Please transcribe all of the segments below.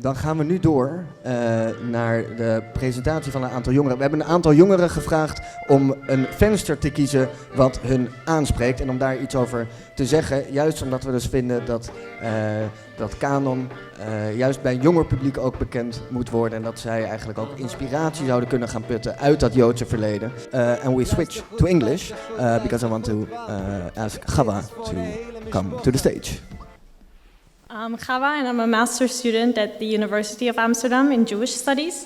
Dan gaan we nu door naar de presentatie van een aantal jongeren. We hebben een aantal jongeren gevraagd om een venster te kiezen wat hun aanspreekt. En om daar iets over te zeggen. Juist omdat we dus vinden dat Canon juist bij een jonger publiek ook bekend moet worden. En dat zij eigenlijk ook inspiratie zouden kunnen gaan putten uit dat Joodse verleden. And we switch to English because I want to ask Chava to come to the stage. I'm Chava, and I'm a master's student at the University of Amsterdam in Jewish Studies.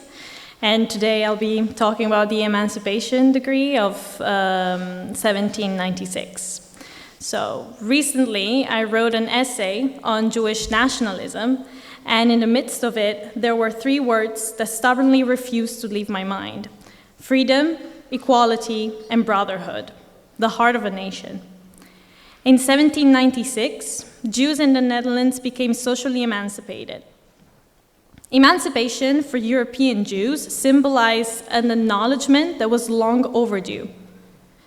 And today I'll be talking about the emancipation degree of 1796. So recently I wrote an essay on Jewish nationalism, and in the midst of it there were three words that stubbornly refused to leave my mind: freedom, equality, and brotherhood, the heart of a nation. In 1796, Jews in the Netherlands became socially emancipated. Emancipation for European Jews symbolized an acknowledgement that was long overdue.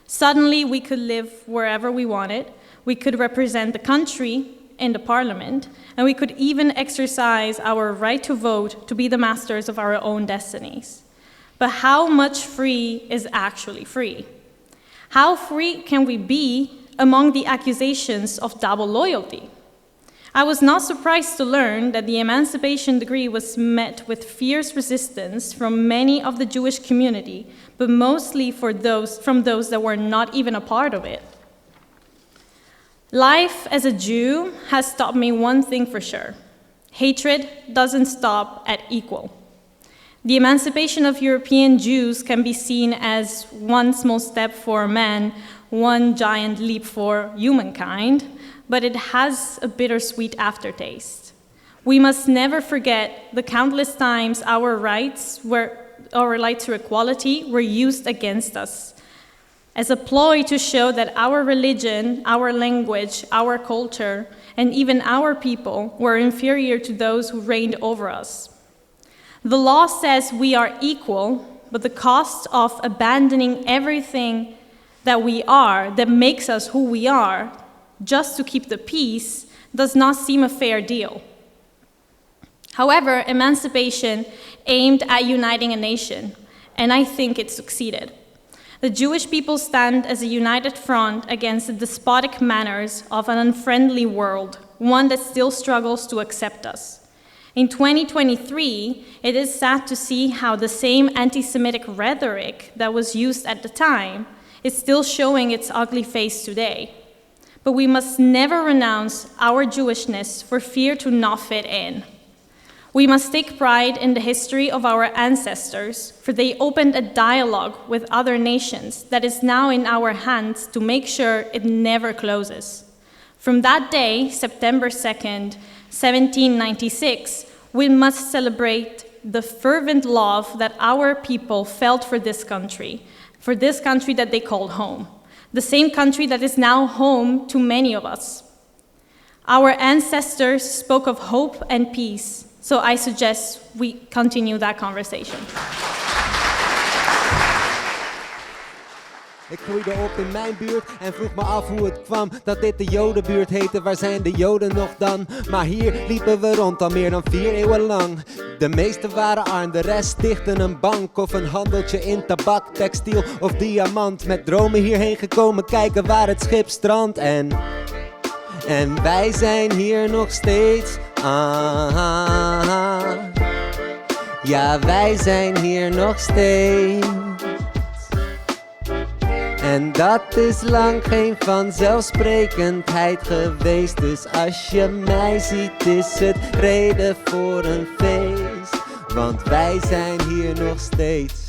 Suddenly, we could live wherever we wanted, we could represent the country in the parliament, and we could even exercise our right to vote to be the masters of our own destinies. But how much free is actually free? How free can we be among the accusations of double loyalty? I was not surprised to learn that the emancipation degree was met with fierce resistance from many of the Jewish community, but mostly from those that were not even a part of it. Life as a Jew has taught me one thing for sure: hatred doesn't stop at equal. The emancipation of European Jews can be seen as one small step for man, one giant leap for humankind, but it has a bittersweet aftertaste. We must never forget the countless times our rights to equality were used against us as a ploy to show that our religion, our language, our culture, and even our people were inferior to those who reigned over us. The law says we are equal, but the cost of abandoning everything that we are, that makes us who we are, just to keep the peace, does not seem a fair deal. However, emancipation aimed at uniting a nation, and I think it succeeded. The Jewish people stand as a united front against the despotic manners of an unfriendly world, one that still struggles to accept us. In 2023, it is sad to see how the same anti-Semitic rhetoric that was used at the time is still showing its ugly face today. But we must never renounce our Jewishness for fear to not fit in. We must take pride in the history of our ancestors, for they opened a dialogue with other nations that is now in our hands to make sure it never closes. From that day, September 2nd, 1796, we must celebrate the fervent love that our people felt for this country that they called home, the same country that is now home to many of us. Our ancestors spoke of hope and peace, so I suggest we continue that conversation. Ik groeide op in mijn buurt en vroeg me af hoe het kwam dat dit de Jodenbuurt heette. Waar zijn de Joden nog dan? Maar hier liepen we rond al meer dan 4 eeuwen lang. De meesten waren arm, de rest stichtten een bank of een handeltje in tabak, textiel of diamant. Met dromen hierheen gekomen kijken waar het schip strandt. En wij zijn hier nog steeds. Ja, wij zijn hier nog steeds. En dat is lang geen vanzelfsprekendheid geweest. Dus als je mij ziet is het reden voor een feest. Want wij zijn hier nog steeds.